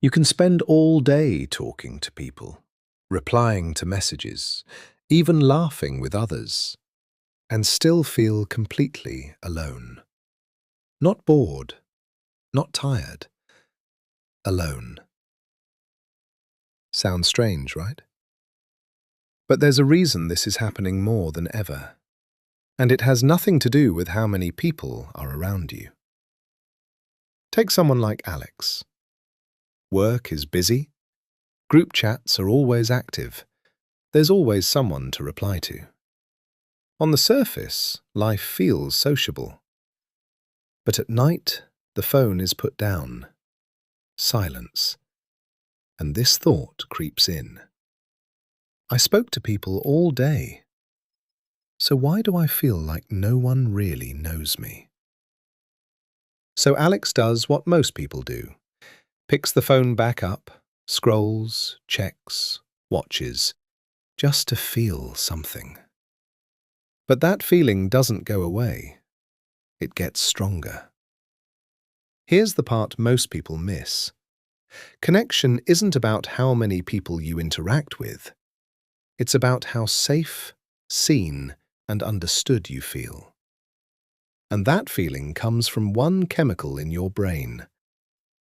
You can spend all day talking to people, replying to messages, even laughing with others, and still feel completely alone. Not bored, not tired, alone. Sounds strange, right? But there's a reason this is happening more than ever, and it has nothing to do with how many people are around you. Take someone like Alex. Work is busy, group chats are always active, there's always someone to reply to. On the surface, life feels sociable. But at night, the phone is put down. Silence. And this thought creeps in. I spoke to people all day. So why do I feel like no one really knows me? So Alex does what most people do. Picks the phone back up, scrolls, checks, watches, just to feel something. But that feeling doesn't go away. It gets stronger. Here's the part most people miss. Connection isn't about how many people you interact with. It's about how safe, seen, and understood you feel. And that feeling comes from one chemical in your brain: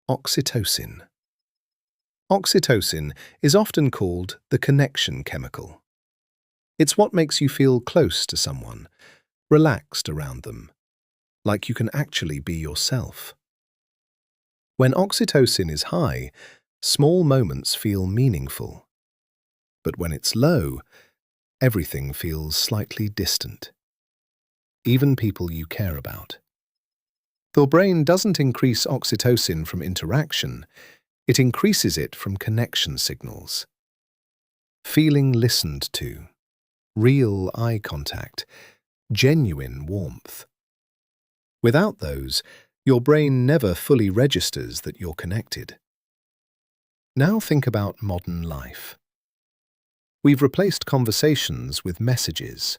oxytocin. Oxytocin is often called the connection chemical. It's what makes you feel close to someone, relaxed around them, like you can actually be yourself. When oxytocin is high, small moments feel meaningful. But when it's low, everything feels slightly distant. Even people you care about. Your brain doesn't increase oxytocin from interaction, it increases it from connection signals. Feeling listened to, real eye contact, genuine warmth. Without those, your brain never fully registers that you're connected. Now think about modern life. We've replaced conversations with messages,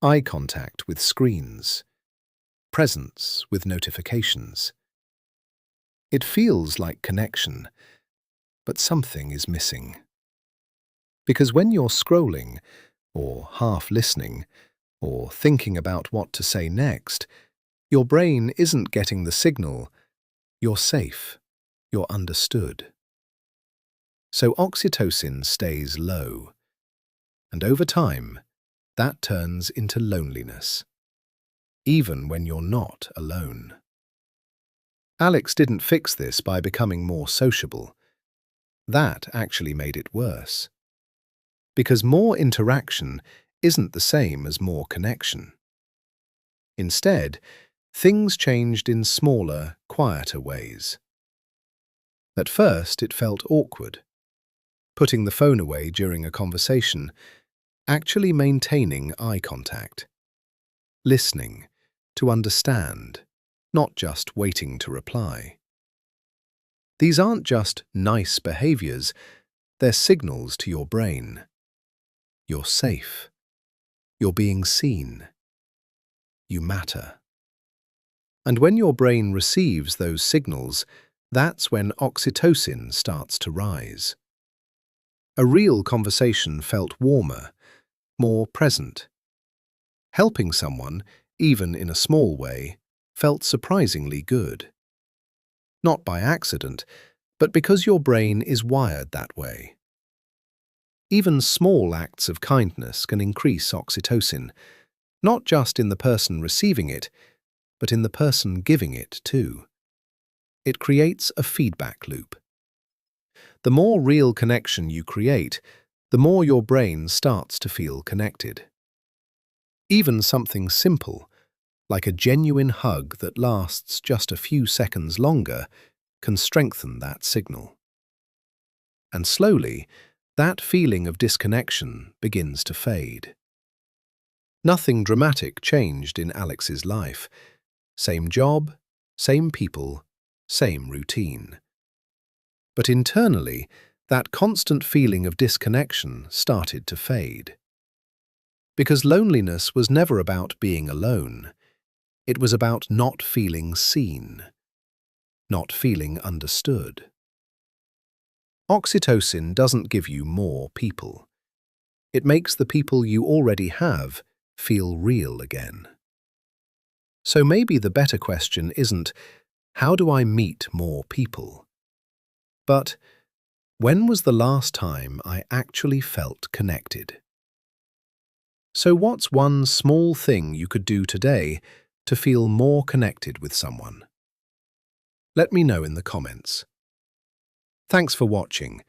eye contact with screens, presence with notifications. It feels like connection, but something is missing. Because when you're scrolling, or half listening, or thinking about what to say next, your brain isn't getting the signal, you're safe, you're understood. So oxytocin stays low, and over time, that turns into loneliness, even when you're not alone. Alex didn't fix this by becoming more sociable. That actually made it worse. Because more interaction isn't the same as more connection. Instead, things changed in smaller, quieter ways. At first, it felt awkward. Putting the phone away during a conversation, actually maintaining eye contact. Listening, to understand, not just waiting to reply. These aren't just nice behaviours, they're signals to your brain. You're safe. You're being seen. You matter. And when your brain receives those signals, that's when oxytocin starts to rise. A real conversation felt warmer, more present. Helping someone, even in a small way, felt surprisingly good. Not by accident, but because your brain is wired that way. Even small acts of kindness can increase oxytocin, not just in the person receiving it, but in the person giving it too. It creates a feedback loop. The more real connection you create, the more your brain starts to feel connected. Even something simple, like a genuine hug that lasts just a few seconds longer, can strengthen that signal. And slowly, that feeling of disconnection begins to fade. Nothing dramatic changed in Alex's life. Same job, same people, same routine. But internally, that constant feeling of disconnection started to fade. Because loneliness was never about being alone. It was about not feeling seen, not feeling understood. Oxytocin doesn't give you more people. It makes the people you already have feel real again. So maybe the better question isn't, how do I meet more people? But, when was the last time I actually felt connected? So what's one small thing you could do today to feel more connected with someone? Let me know in the comments. Thanks for watching.